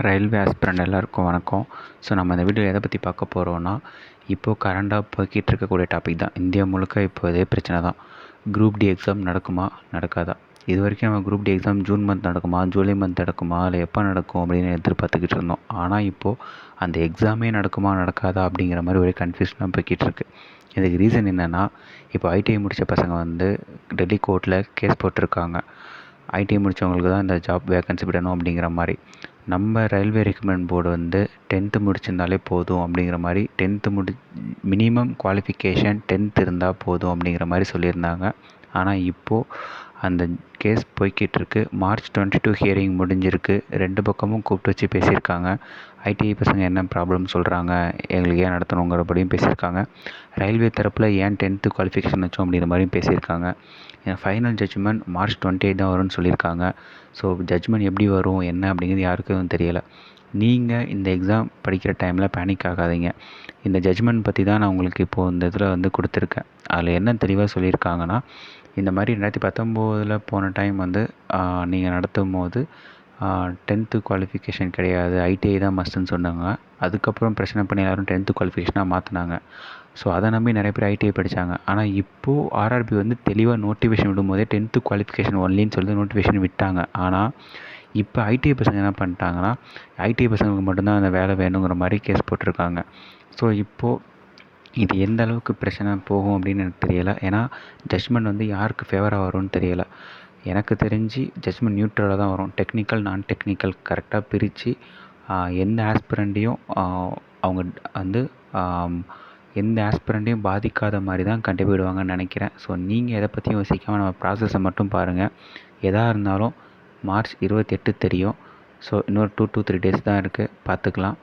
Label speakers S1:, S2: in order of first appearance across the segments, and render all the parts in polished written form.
S1: Railway aspirant எல்லாருக்கும் வணக்கம். So நம்ம இந்த வீடியோ எதை பற்றி பார்க்க போகிறோன்னா, இப்போது கரண்டாக போய்கிட்டு இருக்கக்கூடிய டாபிக் தான். இந்தியா முழுக்க இப்போ இதே பிரச்சனை தான். குரூப் டி எக்ஸாம் நடக்குமா நடக்காதா? இது வரைக்கும் நம்ம group D exam June month நடக்குமா, ஜூலை மந்த் நடக்குமா, இல்லை எப்போ நடக்கும் அப்படின்னு எதிர்பார்த்துக்கிட்டு இருந்தோம். ஆனால் இப்போது அந்த எக்ஸாமே நடக்குமா நடக்காதா அப்படிங்கிற மாதிரி ஒரே கன்ஃபியூஷனாக போய்கிட்டு இருக்கு. இதுக்கு ரீசன் என்னென்னா, இப்போ ஐடிஐ முடித்த பசங்க வந்து டெல்லி கோர்ட்டில் கேஸ் போட்டிருக்காங்க. ஐடிஐ முடித்தவங்களுக்கு தான் இந்த ஜாப் வேக்கன்சி விடணும் அப்படிங்கிற மாதிரி. நம்ம ரயில்வே ரெக்ரூட்மெண்ட் போர்டு வந்து 10th முடிச்சிருந்தாலே போதும் அப்படிங்கிற மாதிரி, மினிமம் குவாலிஃபிகேஷன் 10th இருந்தால் போதும் அப்படிங்கிற மாதிரி சொல்லியிருந்தாங்க. ஆனால் இப்போது அந்த கேஸ் போய்கிட்டு இருக்கு. March 22 ஹியரிங் முடிஞ்சிருக்கு. 2 பக்கமும் கூப்பிட்டு வச்சு பேசியிருக்காங்க. ஐடிஐ பசங்க என்ன ப்ராப்ளம் சொல்கிறாங்க, எங்களுக்கு ஏன் நடத்தணுங்கிறபடியும் பேசியிருக்காங்க. ரயில்வே தரப்பில் ஏன் 10th குவாலிஃபிகேஷன் வச்சோம் அப்படிங்கிற மாதிரியும் பேசியிருக்காங்க. ஃபைனல் ஜட்ஜ்மெண்ட் March 28 தான் வரும்னு சொல்லியிருக்காங்க. ஸோ ஜட்ஜ்மெண்ட் எப்படி வரும் என்ன அப்படிங்கிறது யாருக்கும் தெரியலை. நீங்கள் இந்த எக்ஸாம் படிக்கிற டைமில் பேனிக் ஆகாதீங்க. இந்த ஜட்ஜ்மெண்ட் பற்றி தான் நான் உங்களுக்கு இப்போது இந்த இதில் வந்து கொடுத்துருக்கேன். அதில் என்ன தெளிவாக சொல்லியிருக்காங்கன்னா, இந்த மாதிரி 2019 போன டைம் வந்து நீங்கள் நடத்தும் போது 10th குவாலிஃபிகேஷன் கிடையாது, ஐடிஐ தான் மஸ்ட்டுன்னு சொன்னாங்க. அதுக்கப்புறம் பிரச்சனை பண்ணி எல்லோரும் 10th குவாலிஃபிகேஷனாக மாற்றினாங்க. ஸோ அதை நம்பி நிறைய பேர் ஐடிஐ படித்தாங்க. ஆனால் இப்போது ஆர்ஆர்பி வந்து தெளிவாக நோட்டிஃபிகேஷன் விடும்போதே 10th குவாலிஃபிகேஷன் ஒன்லின்னு சொல்லி நோட்டிஃபிகேஷன் விட்டாங்க. ஆனால் இப்போ ஐடிஐ பசங்க என்ன பண்ணிட்டாங்கன்னா, ஐடிஐ பசங்களுக்கு மட்டும்தான் அந்த வேலை வேணுங்கிற மாதிரி கேஸ் போட்டிருக்காங்க. ஸோ இப்போது இது எந்த அளவுக்கு பிரச்சனை போகும் அப்படின்னு எனக்கு தெரியலை. ஏன்னா ஜட்ஜ்மெண்ட் வந்து யாருக்கு ஃபேவராக வரும்னு தெரியலை. எனக்கு தெரிஞ்சு ஜட்ஜ்மெண்ட் நியூட்ரலாக தான் வரும். டெக்னிக்கல் நான் டெக்னிக்கல் கரெக்டாக பிரித்து எந்த ஆஸ்பிரண்ட்டையும் அவங்க வந்து எந்த ஆஸ்பிரண்ட்டையும் பாதிக்காத மாதிரி தான் கண்டுபிடிவாங்கன்னு நினைக்கிறேன். ஸோ நீங்கள் எதை பற்றியும் யோசிக்காமல் நம்ம ப்ராசஸை மட்டும் பாருங்கள். எதாக இருந்தாலும் March 28 தெரியும். ஸோ இன்னொரு 2 to 3 days தான் இருக்குது, பார்த்துக்கலாம்.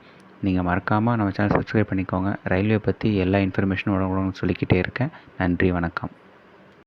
S1: நீங்கள் மறக்காமல் நம்ம சேனல் சப்ஸ்கிரைப் பண்ணிக்கோங்க. ரயில்வே பற்றி எல்லா இன்ஃபர்மேஷனும் உடனுக்குடன் சொல்லிக்கிட்டே இருக்கேன். நன்றி, வணக்கம்.